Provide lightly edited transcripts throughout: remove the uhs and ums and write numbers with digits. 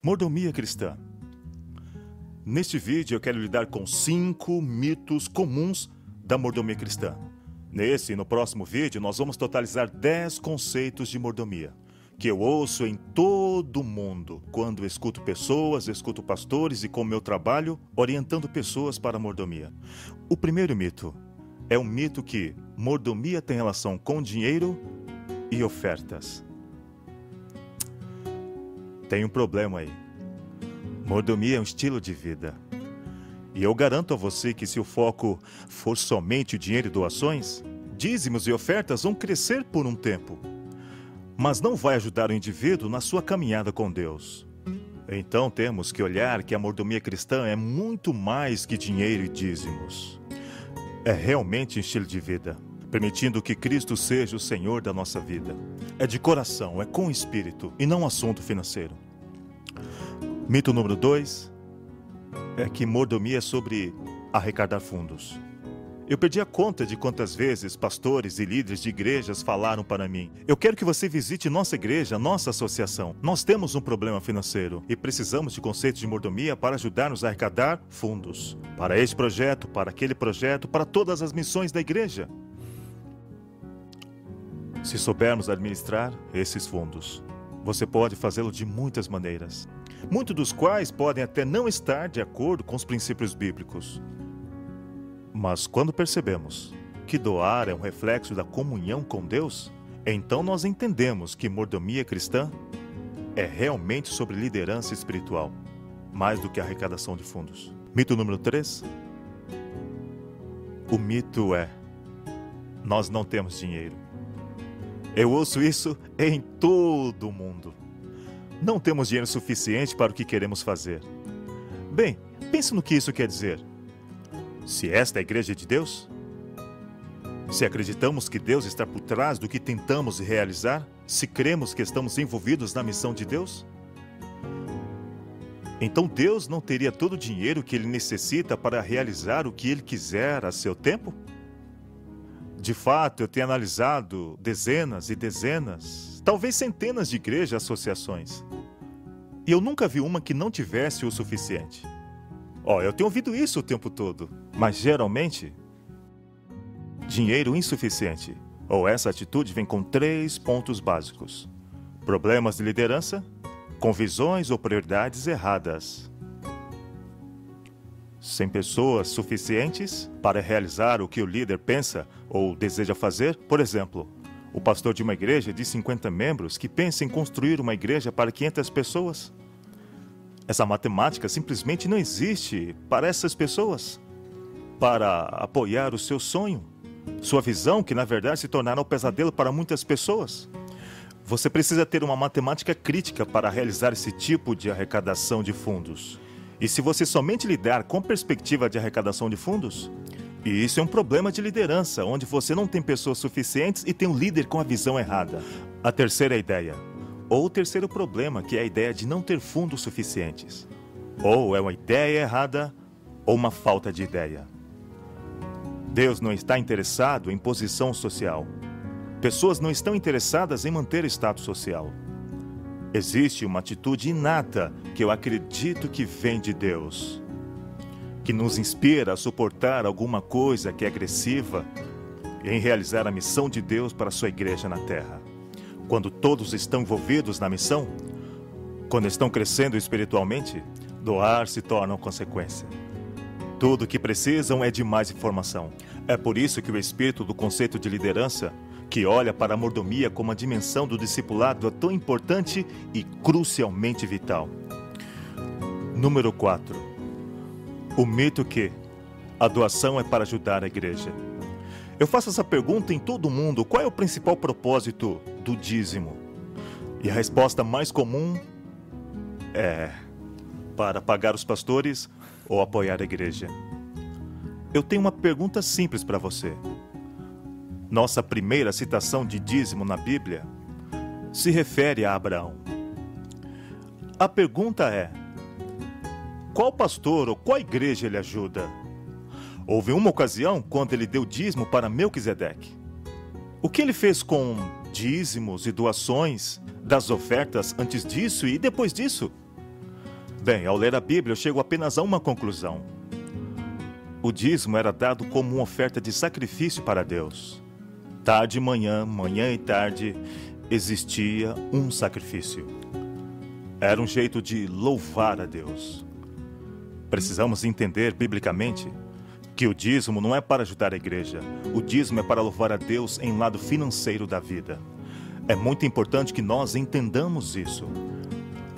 Mordomia cristã. Neste vídeo eu quero lidar com 5 mitos comuns da mordomia cristã. Nesse e no próximo vídeo nós vamos totalizar 10 conceitos de mordomia que eu ouço em todo o mundo quando escuto pessoas, escuto pastores e com meu trabalho orientando pessoas para a mordomia. O primeiro mito é o mito que mordomia tem relação com dinheiro e ofertas. Tem um problema aí. Mordomia é um estilo de vida. E eu garanto a você que se o foco for somente o dinheiro e doações, dízimos e ofertas vão crescer por um tempo, mas não vai ajudar o indivíduo na sua caminhada com Deus. Então temos que olhar que a mordomia cristã é muito mais que dinheiro e dízimos. É realmente um estilo de vida, permitindo que Cristo seja o Senhor da nossa vida. É de coração, é com o espírito e não um assunto financeiro. Mito número 2 é que mordomia é sobre arrecadar fundos. Eu perdi a conta de quantas vezes pastores e líderes de igrejas falaram para mim: eu quero que você visite nossa igreja, nossa associação. Nós temos um problema financeiro e precisamos de conceitos de mordomia para ajudar-nos a arrecadar fundos. Para este projeto, para aquele projeto, para todas as missões da igreja. Se soubermos administrar esses fundos, você pode fazê-lo de muitas maneiras, muitos dos quais podem até não estar de acordo com os princípios bíblicos. Mas quando percebemos que doar é um reflexo da comunhão com Deus, então nós entendemos que mordomia cristã é realmente sobre liderança espiritual, mais do que arrecadação de fundos. Mito número 3. O mito é: nós não temos dinheiro. Eu ouço isso em todo o mundo. Não temos dinheiro suficiente para o que queremos fazer. Bem, pense no que isso quer dizer. Se esta é a igreja de Deus, se acreditamos que Deus está por trás do que tentamos realizar, se cremos que estamos envolvidos na missão de Deus, então Deus não teria todo o dinheiro que Ele necessita para realizar o que Ele quiser a seu tempo? De fato, eu tenho analisado dezenas e dezenas, talvez centenas de igrejas e associações, e eu nunca vi uma que não tivesse o suficiente. Eu tenho ouvido isso o tempo todo, mas geralmente, dinheiro insuficiente, ou essa atitude vem com 3 pontos básicos: problemas de liderança, com visões ou prioridades erradas. Sem pessoas suficientes para realizar o que o líder pensa ou deseja fazer. Por exemplo, o pastor de uma igreja de 50 membros que pensa em construir uma igreja para 500 pessoas. Essa matemática simplesmente não existe para essas pessoas, para apoiar o seu sonho, sua visão, que na verdade se tornará um pesadelo para muitas pessoas. Você precisa ter uma matemática crítica para realizar esse tipo de arrecadação de fundos. E se você somente lidar com perspectiva de arrecadação de fundos, e isso é um problema de liderança, onde você não tem pessoas suficientes e tem um líder com a visão errada. A terceira ideia, ou o terceiro problema, que é a ideia de não ter fundos suficientes. Ou é uma ideia errada, ou uma falta de ideia. Deus não está interessado em posição social. Pessoas não estão interessadas em manter status social. Existe uma atitude inata que eu acredito que vem de Deus, que nos inspira a suportar alguma coisa que é agressiva em realizar a missão de Deus para a sua igreja na terra. Quando todos estão envolvidos na missão, quando estão crescendo espiritualmente, doar se torna uma consequência. Tudo o que precisam é de mais informação. É por isso que o espírito do conceito de liderança, que olha para a mordomia como a dimensão do discipulado, é tão importante e crucialmente vital. Número 4. O mito que a doação é para ajudar a igreja. Eu faço essa pergunta em todo mundo: qual é o principal propósito do dízimo? E a resposta mais comum é para pagar os pastores ou apoiar a igreja. Eu tenho uma pergunta simples para você. Nossa primeira citação de dízimo na Bíblia se refere a Abraão. A pergunta é: qual pastor ou qual igreja ele ajuda? Houve uma ocasião quando ele deu dízimo para Melquisedeque. O que ele fez com dízimos e doações das ofertas antes disso e depois disso? Bem, ao ler a Bíblia, eu chego apenas a uma conclusão. O dízimo era dado como uma oferta de sacrifício para Deus. Tarde e manhã, manhã e tarde, existia um sacrifício. Era um jeito de louvar a Deus. Precisamos entender, biblicamente, que o dízimo não é para ajudar a igreja. O dízimo é para louvar a Deus em lado financeiro da vida. É muito importante que nós entendamos isso.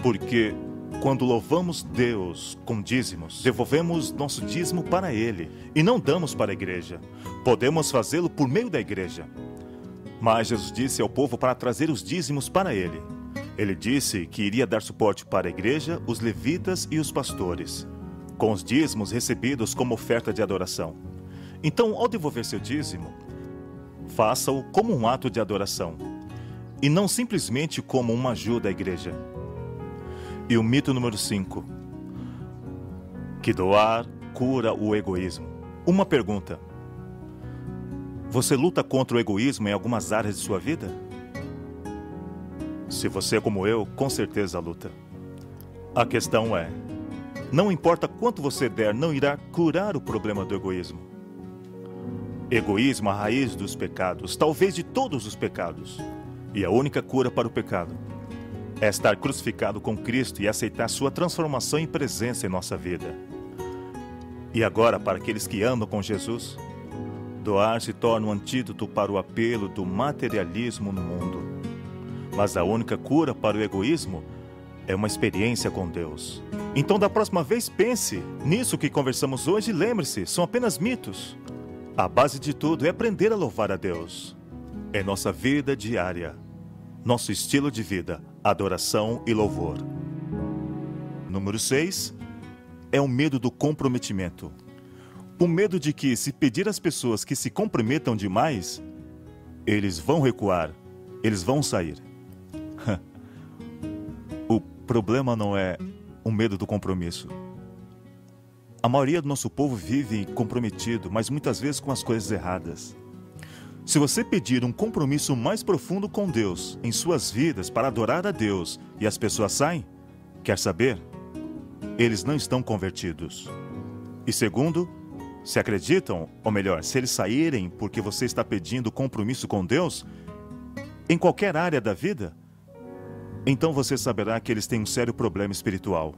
Porque quando louvamos Deus com dízimos, devolvemos nosso dízimo para Ele e não damos para a igreja. Podemos fazê-lo por meio da igreja. Mas Jesus disse ao povo para trazer os dízimos para Ele. Ele disse que iria dar suporte para a igreja, os levitas e os pastores, com os dízimos recebidos como oferta de adoração. Então, ao devolver seu dízimo, faça-o como um ato de adoração e não simplesmente como uma ajuda à igreja. E o mito número 5, que doar cura o egoísmo. Uma pergunta: você luta contra o egoísmo em algumas áreas de sua vida? Se você é como eu, com certeza luta. A questão é, não importa quanto você der, não irá curar o problema do egoísmo. Egoísmo é a raiz dos pecados, talvez de todos os pecados. E a única cura para o pecado é estar crucificado com Cristo e aceitar sua transformação e presença em nossa vida. E agora, para aqueles que andam com Jesus, doar se torna um antídoto para o apelo do materialismo no mundo. Mas a única cura para o egoísmo é uma experiência com Deus. Então, da próxima vez, pense nisso que conversamos hoje e lembre-se, são apenas mitos. A base de tudo é aprender a louvar a Deus. É nossa vida diária, nosso estilo de vida, adoração e louvor. Número 6 é o medo do comprometimento. O medo de que, se pedir às pessoas que se comprometam demais, eles vão recuar, eles vão sair. O problema não é o medo do compromisso. A maioria do nosso povo vive comprometido, mas muitas vezes com as coisas erradas. Se você pedir um compromisso mais profundo com Deus em suas vidas para adorar a Deus e as pessoas saem, quer saber? Eles não estão convertidos. E segundo, se acreditam, ou melhor, se eles saírem porque você está pedindo compromisso com Deus, em qualquer área da vida, então você saberá que eles têm um sério problema espiritual.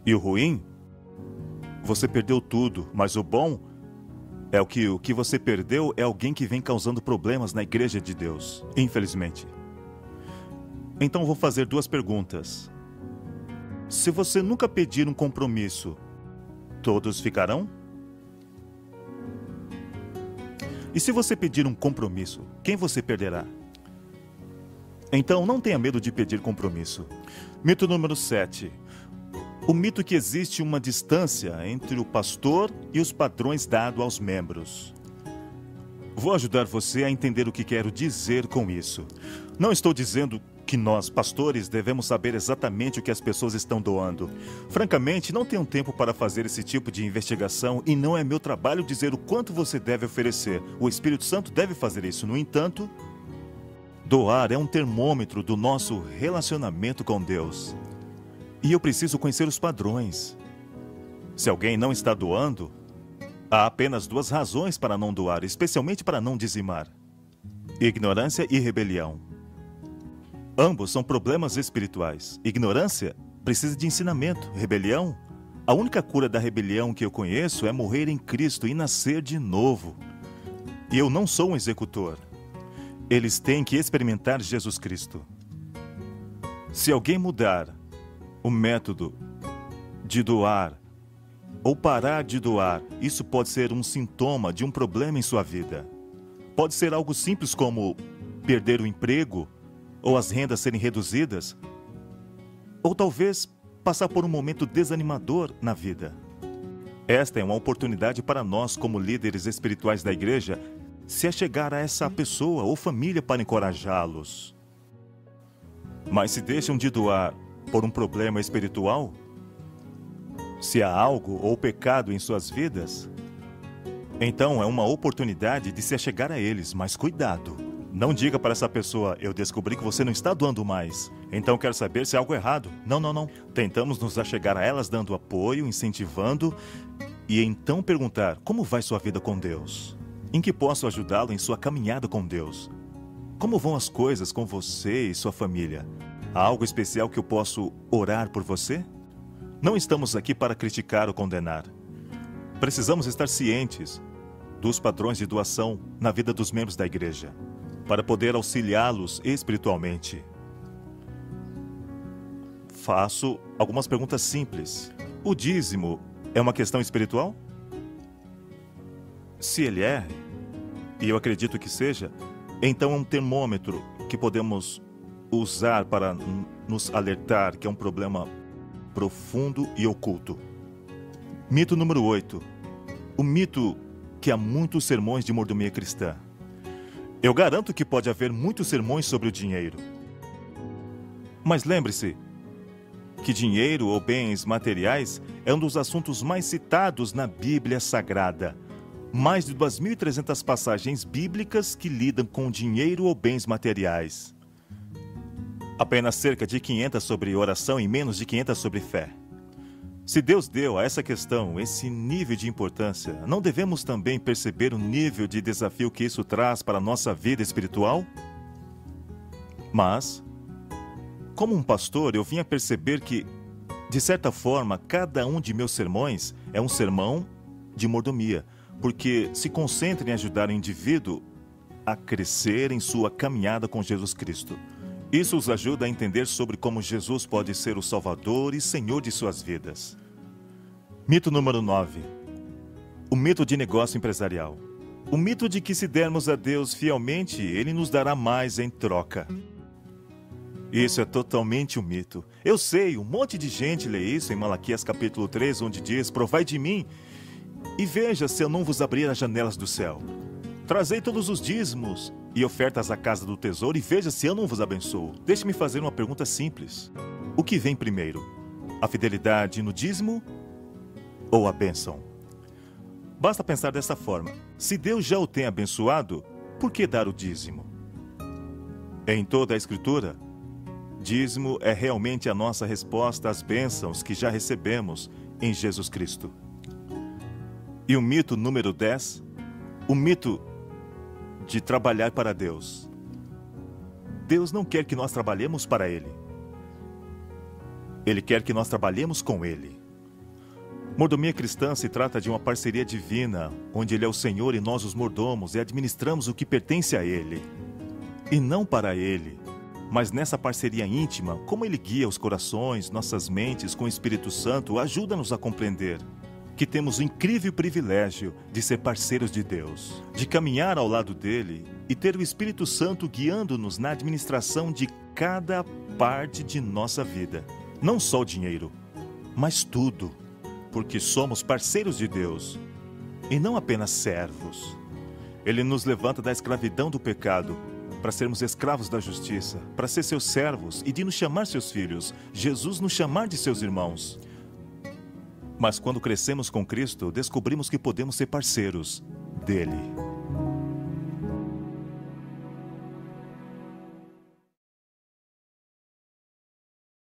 E o ruim? Você perdeu tudo, mas o bom é o que você perdeu é alguém que vem causando problemas na igreja de Deus, infelizmente. Então vou fazer 2 perguntas. Se você nunca pedir um compromisso, todos ficarão? E se você pedir um compromisso, quem você perderá? Então não tenha medo de pedir compromisso. Mito número 7. O mito que existe uma distância entre o pastor e os padrões dados aos membros. Vou ajudar você a entender o que quero dizer com isso. Não estou dizendo que nós, pastores, devemos saber exatamente o que as pessoas estão doando. Francamente, não tenho tempo para fazer esse tipo de investigação e não é meu trabalho dizer o quanto você deve oferecer. O Espírito Santo deve fazer isso. No entanto, doar é um termômetro do nosso relacionamento com Deus. E eu preciso conhecer os padrões. Se alguém não está doando, há apenas 2 razões para não doar, especialmente para não dizimar: ignorância e rebelião. Ambos são problemas espirituais. Ignorância precisa de ensinamento. Rebelião, a única cura da rebelião que eu conheço é morrer em Cristo e nascer de novo. E eu não sou um executor. Eles têm que experimentar Jesus Cristo. Se alguém mudar o método de doar ou parar de doar, isso pode ser um sintoma de um problema em sua vida. Pode ser algo simples como perder o emprego ou as rendas serem reduzidas, ou talvez passar por um momento desanimador na vida. Esta é uma oportunidade para nós, como líderes espirituais da igreja, se achegar a essa pessoa ou família para encorajá-los. Mas se deixam de doar por um problema espiritual, se há algo ou pecado em suas vidas, então é uma oportunidade de se achegar a eles, mas cuidado. Não diga para essa pessoa, eu descobri que você não está doando mais. Então quero saber se há algo errado. Não, não, não. Tentamos nos achegar a elas dando apoio, incentivando e então perguntar, como vai sua vida com Deus? Em que posso ajudá-lo em sua caminhada com Deus? Como vão as coisas com você e sua família? Há algo especial que eu posso orar por você? Não estamos aqui para criticar ou condenar. Precisamos estar cientes dos padrões de doação na vida dos membros da igreja, para poder auxiliá-los espiritualmente. Faço algumas perguntas simples. O dízimo é uma questão espiritual? Se ele é, e eu acredito que seja, então é um termômetro que podemos usar para nos alertar que é um problema profundo e oculto. Mito número 8. O mito que há muitos sermões de mordomia cristã. Eu garanto que pode haver muitos sermões sobre o dinheiro. Mas lembre-se que dinheiro ou bens materiais é um dos assuntos mais citados na Bíblia Sagrada. Mais de 2.300 passagens bíblicas que lidam com dinheiro ou bens materiais. Apenas cerca de 500 sobre oração e menos de 500 sobre fé. Se Deus deu a essa questão esse nível de importância, não devemos também perceber o nível de desafio que isso traz para a nossa vida espiritual? Mas, como um pastor, eu vim a perceber que, de certa forma, cada um de meus sermões é um sermão de mordomia, porque se concentra em ajudar o indivíduo a crescer em sua caminhada com Jesus Cristo. Isso os ajuda a entender sobre como Jesus pode ser o Salvador e Senhor de suas vidas. Mito número 9. O mito de negócio empresarial. O mito de que se dermos a Deus fielmente, Ele nos dará mais em troca. Isso é totalmente um mito. Eu sei, um monte de gente lê isso em Malaquias capítulo 3, onde diz, provai de mim e veja se eu não vos abrir as janelas do céu. Trazei todos os dízimos e ofertas à casa do tesouro e veja se eu não vos abençoo. Deixe-me fazer uma pergunta simples. O que vem primeiro? A fidelidade no dízimo ou a bênção? Basta pensar dessa forma. Se Deus já o tem abençoado, por que dar o dízimo? Em toda a Escritura, dízimo é realmente a nossa resposta às bênçãos que já recebemos em Jesus Cristo. E o mito número 10, o mito de trabalhar para Deus. Deus não quer que nós trabalhemos para Ele. Ele quer que nós trabalhemos com Ele. Mordomia cristã se trata de uma parceria divina, onde Ele é o Senhor e nós os mordomos e administramos o que pertence a Ele. E não para Ele, mas nessa parceria íntima, como Ele guia os corações, nossas mentes com o Espírito Santo, ajuda-nos a compreender que temos o incrível privilégio de ser parceiros de Deus, de caminhar ao lado dele e ter o Espírito Santo guiando-nos na administração de cada parte de nossa vida. Não só o dinheiro, mas tudo, porque somos parceiros de Deus e não apenas servos. Ele nos levanta da escravidão do pecado para sermos escravos da justiça, para ser seus servos e de nos chamar seus filhos, Jesus nos chamar de seus irmãos. Mas quando crescemos com Cristo, descobrimos que podemos ser parceiros dele.